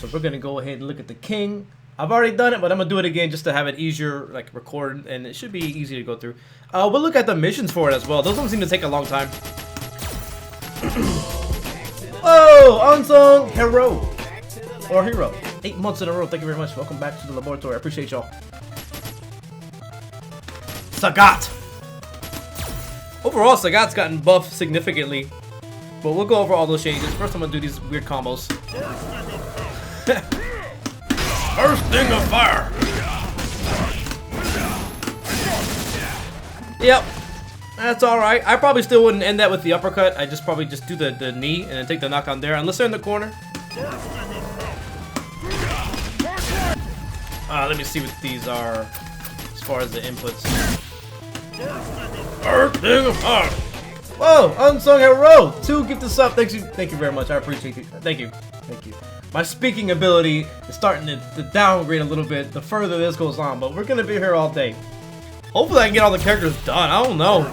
So we're gonna go ahead and look at the king. I've already done it, but I'm gonna do it again just to have it easier, like record, and it should be easy to go through. We'll look at the missions for it as well. Those don't seem to take a long time. Oh, unsung hero or hero. 8 months in a row. Thank you very much. Welcome back to the laboratory. I appreciate y'all. Sagat. Overall, Sagat's gotten buffed significantly, but we'll go over all those changes. First, I'm gonna do these weird combos. First thing of fire. Yep, that's all right. I probably still wouldn't end that with the uppercut. I just probably just do the knee and then take the knockdown there, unless they're in the corner. Let me see what these are as far as the inputs. First thing of fire. Whoa, unsung hero. 2 gifted sub. Thank you very much. I appreciate it. Thank you. My speaking ability is starting to downgrade a little bit the further this goes on, but we're gonna be here all day. Hopefully I can get all the characters done. I don't know.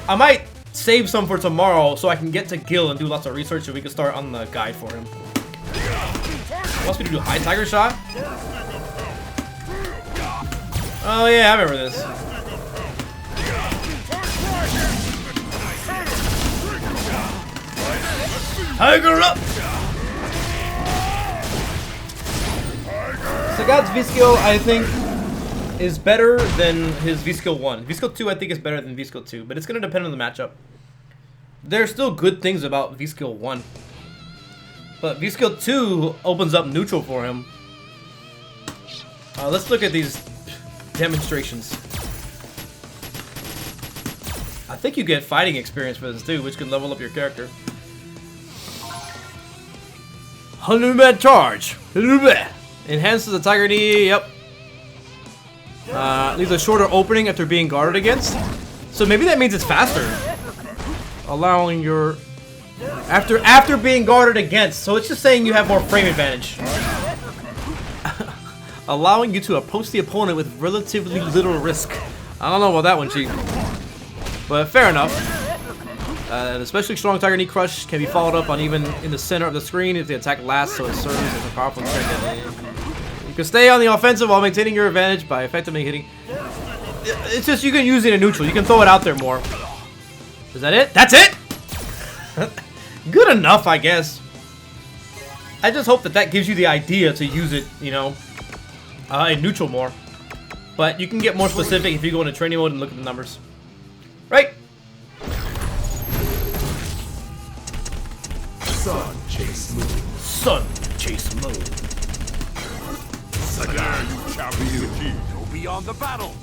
I might save some for tomorrow so I can get to Gil and do lots of research so we can start on the guide for him. Wants me to do high tiger shot? Oh yeah, I remember this. Tiger up! Sagat's V-Skill, I think, is better than his V-Skill 1. V-Skill 2, I think, is better than V-Skill 2, but it's going to depend on the matchup. There's still good things about V-Skill 1, but V-Skill 2 opens up neutral for him. Let's look at these demonstrations. I think you get fighting experience for this too, which can level up your character. 100-man charge. Enhances the tiger knee. Yep. Leaves a shorter opening after being guarded against. So maybe that means it's faster. Allowing your after being guarded against. So it's just saying you have more frame advantage. Allowing you to approach the opponent with relatively little risk. I don't know about that one, Chief. But fair enough. An especially strong Tiger Knee Crush can be followed up on even in the center of the screen if the attack lasts, so it serves as a powerful check. You can stay on the offensive while maintaining your advantage by effectively hitting. It's just you can use it in neutral. You can throw it out there more. Is that it? That's it? Good enough, I guess. I just hope that gives you the idea to use it, you know, in neutral more. But you can get more specific if you go into training mode and look at the numbers. Right? Sun chase move. Sun chase move. Sagat, champion the key. Go beyond the battle.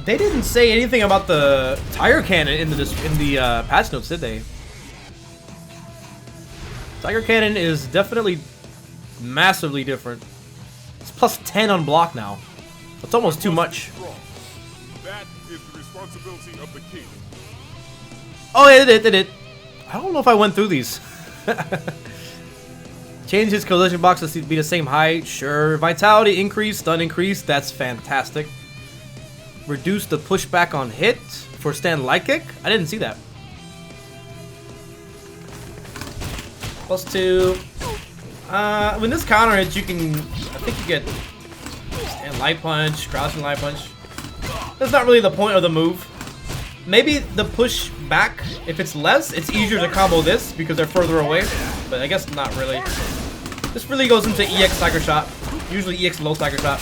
They didn't say anything about the Tiger Cannon in the patch notes, did they? Tiger Cannon is definitely massively different. It's plus 10 on block now. That's almost too much. That is the responsibility of the king. Oh, yeah, they did. I don't know if I went through these. Change his collision box to be the same height. Sure. Vitality increase, stun increase. That's fantastic. Reduce the pushback on hit for stand light kick. I didn't see that. +2. When this counter hits, you can. I think you get stand light punch, crouching light punch. That's not really the point of the move. Maybe the push back, if it's less, it's easier to combo this because they're further away. But I guess not really. This really goes into EX Tiger Shot. Usually EX low Tiger Shot.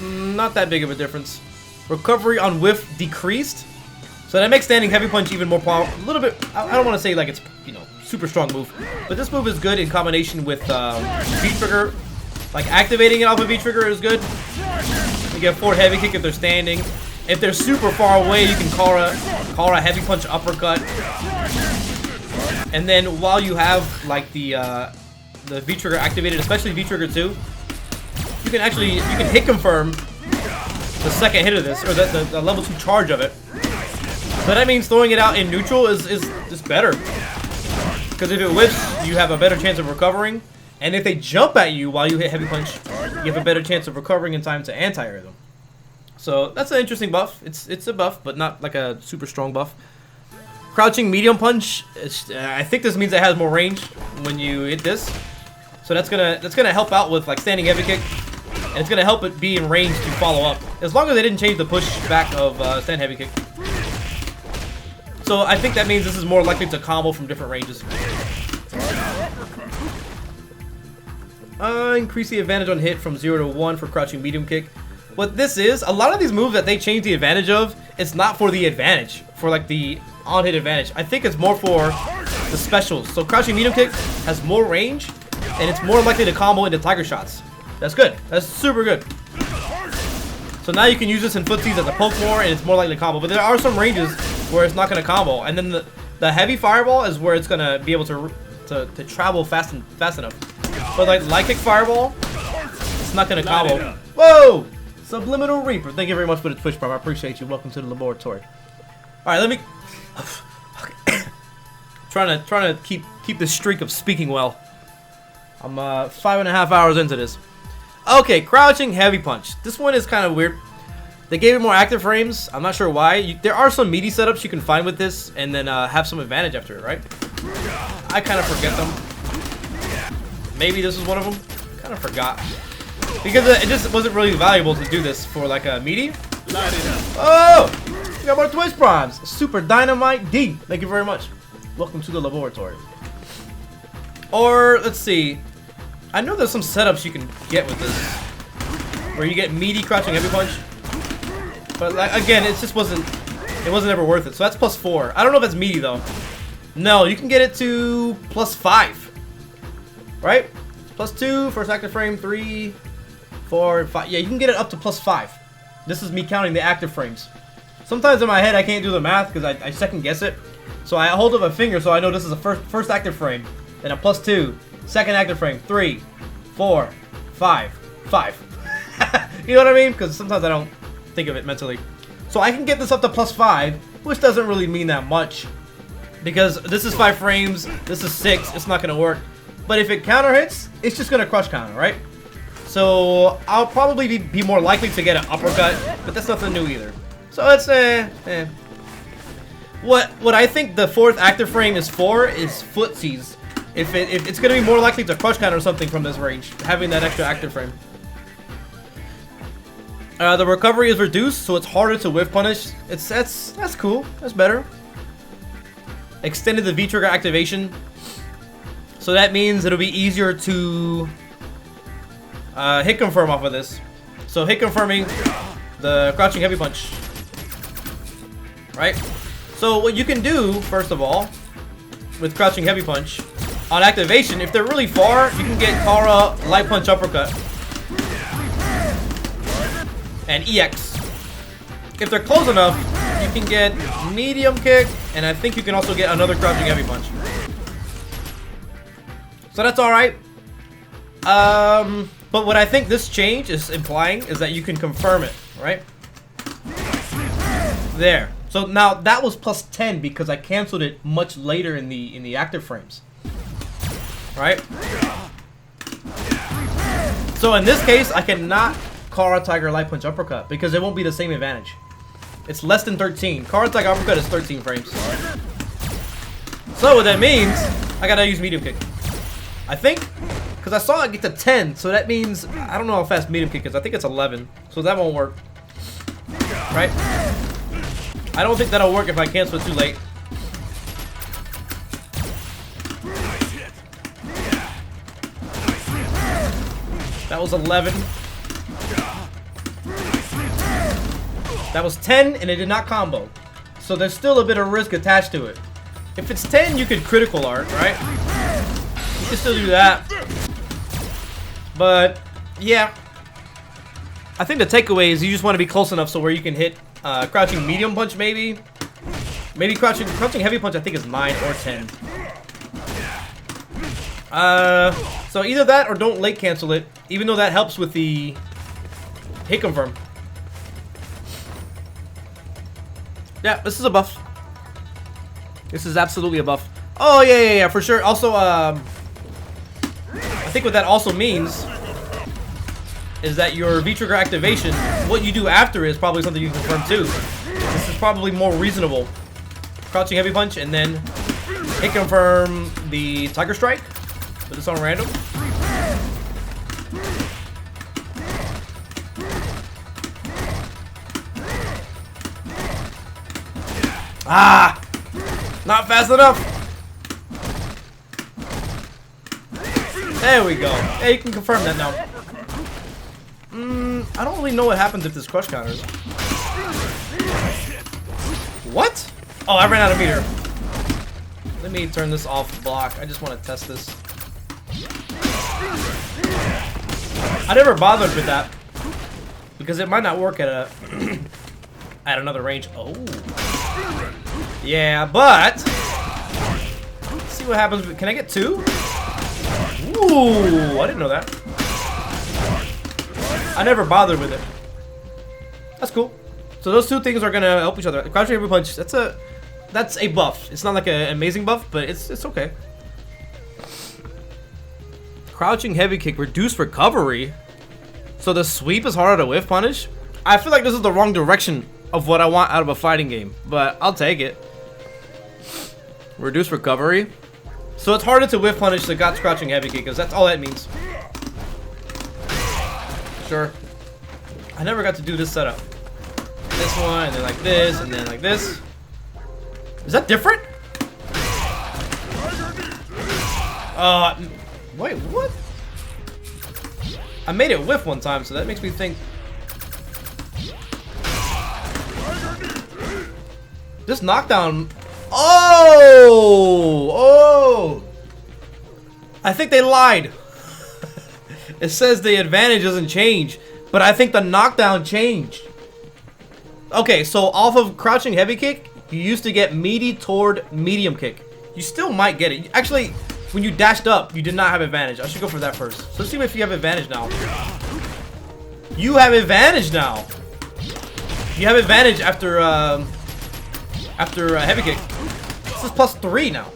Not that big of a difference. Recovery on whiff decreased. So that makes standing heavy punch even more powerful. A little bit, I don't want to say like it's, you know, super strong move. But this move is good in combination with V-Trigger. Like activating it off of V-Trigger is good. You get forward heavy kick if they're standing. If they're super far away, you can call a heavy punch uppercut. And then while you have like the V-Trigger activated, especially V-Trigger 2, you can hit confirm the second hit of this, or the level 2 charge of it. So that means throwing it out in neutral is better. Because if it whiffs, you have a better chance of recovering. And if they jump at you while you hit heavy punch, you have a better chance of recovering in time to anti-air them. So that's an interesting buff. It's a buff, but not like a super strong buff. Crouching medium punch. I think this means it has more range when you hit this. So that's gonna help out with like standing heavy kick, and it's gonna help it be in range to follow up. As long as they didn't change the push back of stand heavy kick. So I think that means this is more likely to combo from different ranges. Increase the advantage on hit from 0 to 1 for crouching medium kick. What this is, a lot of these moves that they change the advantage of, it's not for the advantage, for like the on-hit advantage. I think it's more for the specials. So crouching medium kick has more range, and it's more likely to combo into tiger shots. That's good. That's super good. So now you can use this in footsies as a poke more, and it's more likely to combo. But there are some ranges where it's not going to combo, and then the heavy fireball is where it's going to be able to travel fast enough. But like light kick fireball, it's not going to combo. Whoa! Subliminal Reaper, thank you very much for the Twitch Prime. I appreciate you. Welcome to the laboratory. All right, let me. trying to keep the streak of speaking well. I'm 5.5 hours into this. Okay, crouching heavy punch. This one is kind of weird. They gave it more active frames. I'm not sure why. There are some meaty setups you can find with this, and then have some advantage after it, right? I kind of forget them. Maybe this is one of them. Kind of forgot. Because it just wasn't really valuable to do this for like a meaty. Oh! We got more Twitch Primes. Super Dynamite D. Thank you very much. Welcome to the laboratory. Or, let's see. I know there's some setups you can get with this. Where you get meaty crouching heavy punch. But like, again, it just wasn't ever worth it. So that's +4. I don't know if that's meaty though. No, you can get it to +5. Right? +2, first active frame, 3, 4, 5. Yeah, you can get it up to +5. This is me counting the active frames. Sometimes in my head I can't do the math because I second guess it. So I hold up a finger so I know this is a first active frame. Then a +2, second active frame, 3, 4, 5, 5. You know what I mean? Because sometimes I don't think of it mentally. So I can get this up to +5, which doesn't really mean that much. Because this is 5 frames, this is 6, it's not going to work. But if it counter hits, it's just going to crush counter, right? So I'll probably be more likely to get an uppercut, but that's nothing new either. So it's What I think the 4th active frame is for is footsies. If it's going to be more likely to crush counter something from this range, having that extra active frame. The recovery is reduced, so it's harder to whiff punish. That's cool. That's better. Extended the V-trigger activation. So that means it'll be easier to hit confirm off of this. So hit confirming the crouching heavy punch. Right? So what you can do, first of all, with crouching heavy punch, on activation, if they're really far, you can get Kara light punch uppercut. And EX. If they're close enough, you can get medium kick, and I think you can also get another crouching heavy punch. So that's alright. But what I think this change is implying is that you can confirm it, right? There. So now that was +10 because I canceled it much later in the active frames. Right? So in this case, I cannot Kara Tiger Light Punch Uppercut because it won't be the same advantage. It's less than 13. Kara Tiger Uppercut is 13 frames. So what that means, I gotta use medium kick. I think, because I saw it get to 10, so that means, I don't know how fast medium kick is. I think it's 11, so that won't work. Right? I don't think that'll work if I cancel it too late. That was 11. That was 10, and it did not combo. So there's still a bit of risk attached to it. If it's 10, you could critical art, right? You can still do that. But, yeah. I think the takeaway is you just want to be close enough so where you can hit crouching medium punch, maybe. Maybe crouching heavy punch, I think is 9 or 10. So either that or don't late cancel it, even though that helps with the hit confirm. Yeah, this is a buff. This is absolutely a buff. Oh, yeah, for sure. Also, I think what that also means is that your V-trigger activation, what you do after is probably something you can confirm too. This is probably more reasonable crouching heavy punch, and then hit confirm the Tiger Strike. Put this on random. Ah! Not fast enough! There we go. Yeah, you can confirm that now. I don't really know what happens if this crush counters. What? Oh, I ran out of meter. Let me turn this off block. I just want to test this. I never bothered with that because it might not work at a at another range. Oh, yeah, but let's see what happens. Can I get 2? Ooh, I didn't know that. I never bothered with it. That's cool. So those 2 things are gonna help each other. Crouching heavy punch. That's a buff. It's not like an amazing buff, but it's okay. Crouching heavy kick, reduced recovery. So the sweep is harder to whiff punish. I feel like this is the wrong direction of what I want out of a fighting game, but I'll take it. Reduced recovery. So it's harder to whiff punish the Sagat's crouching heavy kick, because that's all that means. Sure. I never got to do this setup. This one, and then like this, and then like this. Is that different? Wait, what? I made it whiff one time, so that makes me think. This knockdown. Oh! I think they lied. It says the advantage doesn't change, but I think the knockdown changed. Okay, so off of crouching heavy kick, you used to get meaty toward medium kick. You still might get it. Actually, when you dashed up, you did not have advantage. I should go for that first. So let's see if you have advantage now. You have advantage now. You have advantage after heavy kick. This is +3 now.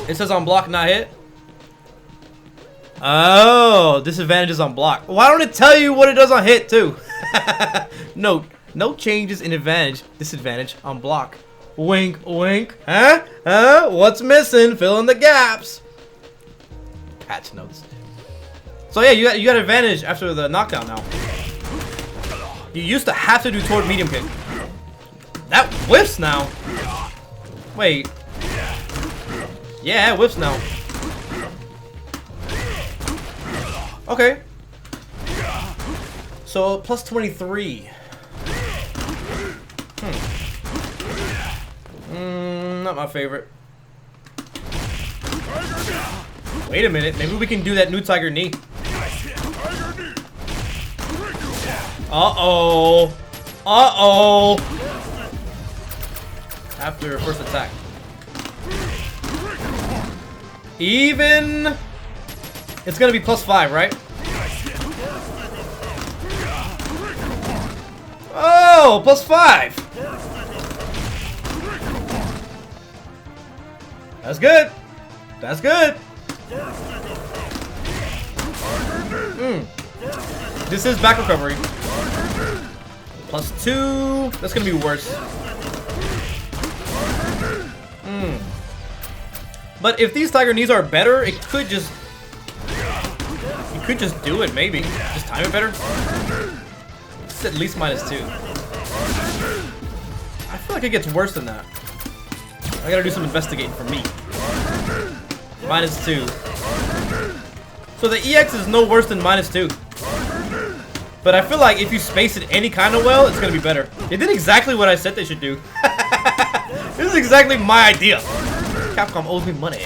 It says on block, not hit. Oh, disadvantage is on block. Why don't it tell you what it does on hit too? Note, no changes in advantage, disadvantage on block. Wink, wink. Huh? Huh? What's missing? Fill in the gaps. Patch notes. So yeah, you got advantage after the knockdown now. You used to have to do toward medium kick. That whiffs now. Wait. Yeah, it whiffs now. Okay. So +23. Not my favorite. Wait a minute. Maybe we can do that new Tiger Knee. Uh-oh. Uh-oh. After first attack. Even. It's gonna be +5, right? Oh, +5. That's good. That's good. This is back recovery. +2. That's gonna be worse. But if these Tiger Knees are better, it could just. You could just do it, maybe. Just time it better. It's at least -2. I feel like it gets worse than that. I gotta do some investigating for me. -2. So the EX is no worse than -2. But I feel like if you space it any kind of well, it's gonna be better. They did exactly what I said they should do. This is exactly my idea. Capcom owes me money.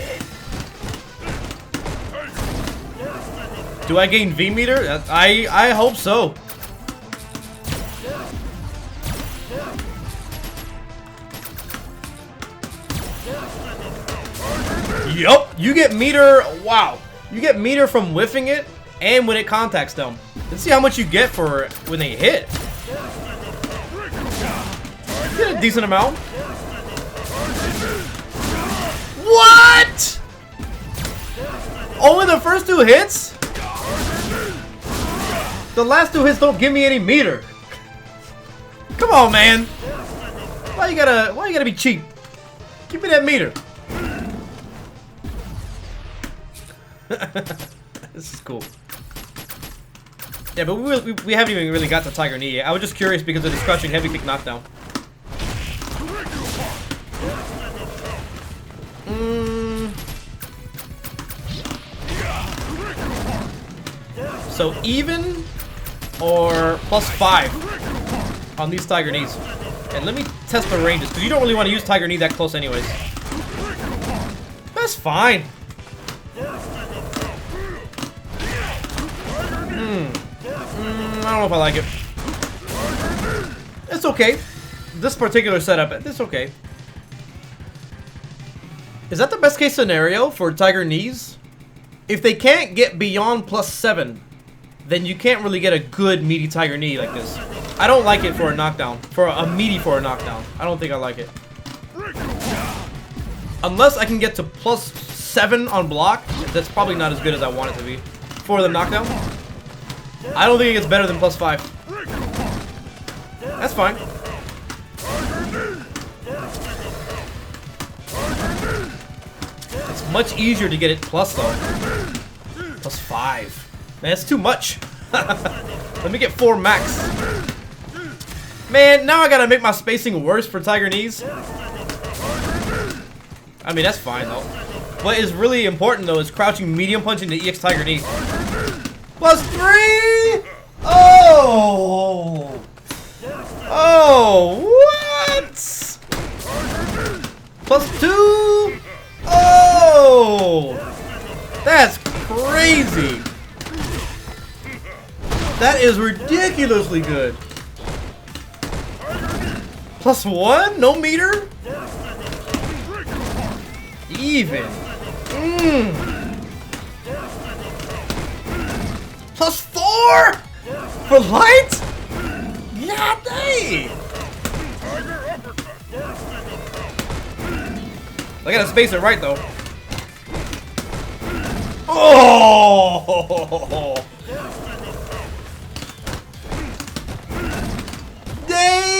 Do I gain V meter? I hope so. Yup, you get meter. Wow, you get meter from whiffing it and when it contacts them. Let's see how much you get for when they hit. You get a decent amount. What? Only the first 2 hits? The last 2 hits don't give me any meter. Come on, man. Why you gotta be cheap? Give me that meter. This is cool. Yeah, but we haven't even really got to Tiger Knee yet. I was just curious because of this crushing heavy kick knockdown. So even or +5 on these Tiger Knees. And let me test the ranges, because you don't really want to use Tiger Knee that close anyways. That's fine. I don't know if I like it. It's okay. This particular setup, it's okay. Is that the best case scenario for Tiger Knees? If they can't get beyond +7, then you can't really get a good meaty Tiger Knee like this. I don't like it for a knockdown. For a meaty for a knockdown. I don't think I like it. Unless I can get to +7 on block, that's probably not as good as I want it to be. For the knockdown, I don't think it gets better than +5. That's fine. It's much easier to get it plus though. +5. Man, that's too much. Let me get 4 max. Man, now I gotta make my spacing worse for Tiger Knees. I mean, that's fine though. What is really important though is crouching medium punch into EX Tiger Knee. +3! Oh! Oh, what? +2? Oh! That's crazy. That is ridiculously good. +1? No meter? Even. +4? For light? Yeah, dang. I gotta space it right though. Oh! Dang!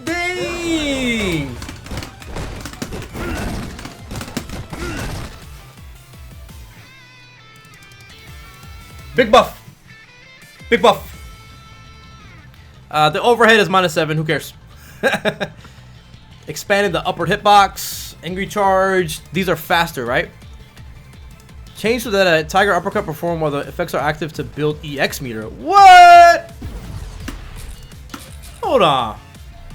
Dang! Big buff. Big buff. The overhead is -7. Who cares? Expanded the upward hitbox. Angry charge. These are faster, right? Change so that a Tiger uppercut perform while the effects are active to build EX meter. What? Hold on.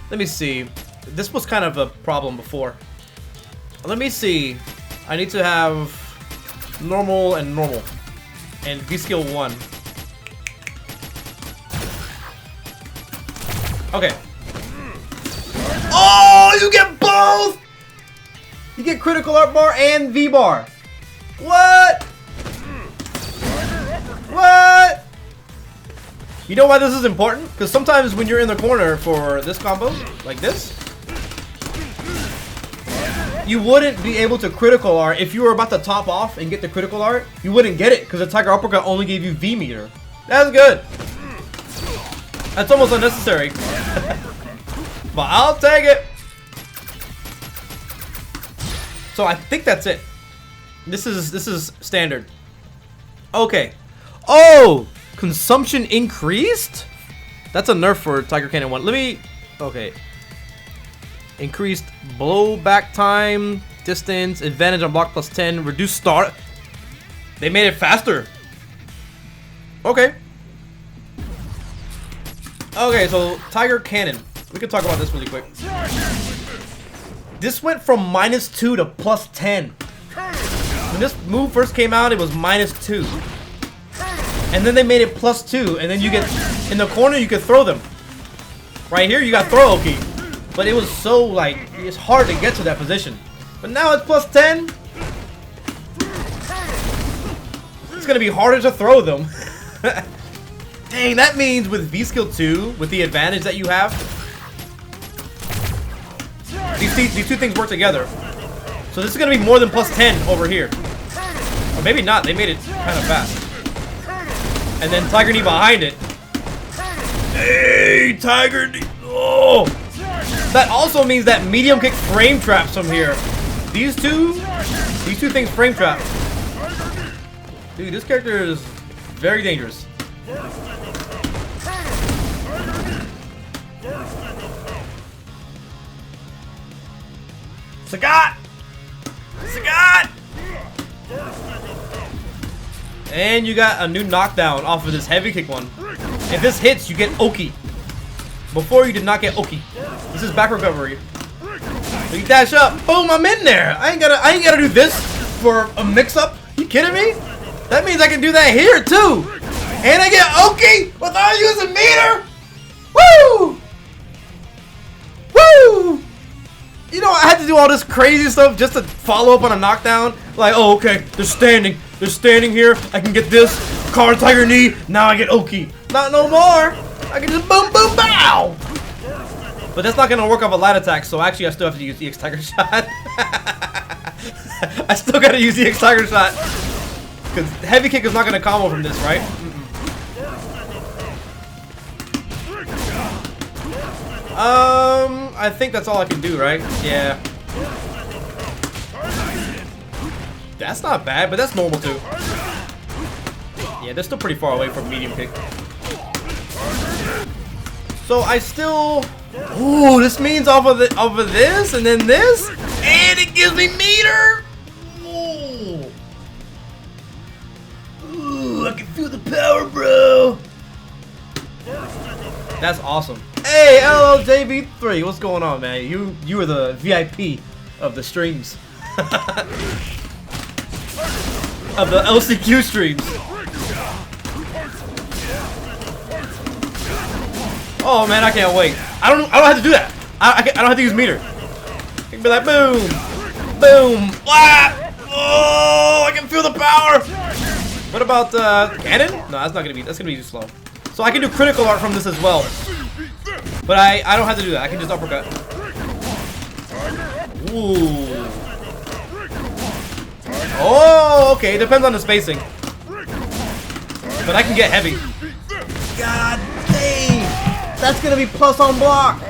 Let me see. This was kind of a problem before. Let me see. I need to have normal and normal. And V skill 1. Okay. Oh, you get both! You get critical art bar and V bar. What? What? You know why this is important? Because sometimes when you're in the corner for this combo, like this, you wouldn't be able to critical art. If you were about to top off and get the critical art, you wouldn't get it because the Tiger uppercut only gave you V meter. That's good. That's almost unnecessary. But I'll take it. So I think that's it. This is standard. Okay. Oh, consumption increased? That's a nerf for Tiger Cannon 1. Let me... Okay. Increased blowback time, distance, advantage on block +10, reduced start. They made it faster. Okay. Okay, so Tiger Cannon. We can talk about this really quick. This went from -2 to +10. When this move first came out, it was -2. And then they made it +2, and then you get in the corner, you could throw them. Right here, you got throw key. But it was so, like, it's hard to get to that position. But now it's +10. It's gonna be harder to throw them. Dang, that means with V skill 2, with the advantage that you have, these two things work together. So this is gonna be more than +10 over here. Or maybe not. They made it kind of fast. And then Tiger Knee behind it. Hey, Tiger Knee. Oh. That also means that medium kick frame traps from here. These two things frame trap. Dude, this character is very dangerous. Sagat! Sagat! And you got a new knockdown off of this heavy kick one. If this hits, you get Oki. Before you did not get Oki. This is back recovery. So you dash up. Boom, I'm in there. I ain't gotta do this for a mix-up. You kidding me? That means I can do that here too. And I get Oki without using meter. Woo! Woo! You know, I had to do all this crazy stuff just to follow up on a knockdown. Like, oh, okay, they're standing. They're standing here. I can get this. Card Tiger Knee. Now I get Oki. Not no more. I can just boom, boom, bow. But that's not going to work off a light attack, so actually I still have to use the EX Tiger Shot. I still got to use the EX Tiger Shot. Because heavy kick is not going to combo from this, right? I think that's all I can do, right? Yeah. That's not bad, but that's normal too. Yeah, they're still pretty far away from medium kick. So I still... Ooh, this means off of this, and then this, and it gives me meter! Ooh. Ooh, I can feel the power, bro! That's awesome. Hey, LLJV3, what's going on, man? You are the VIP of the streams. Of the LCQ streams. Oh man, I can't wait. I don't have to do that. I don't have to use meter. I can be like boom, boom, wah! Oh, I can feel the power. What about cannon? No, that's not gonna be. That's gonna be too slow. So I can do critical art from this as well. But I don't have to do that. I can just uppercut. Ooh. Oh, okay. It depends on the spacing. But I can get heavy. God dang. That's gonna be plus on block.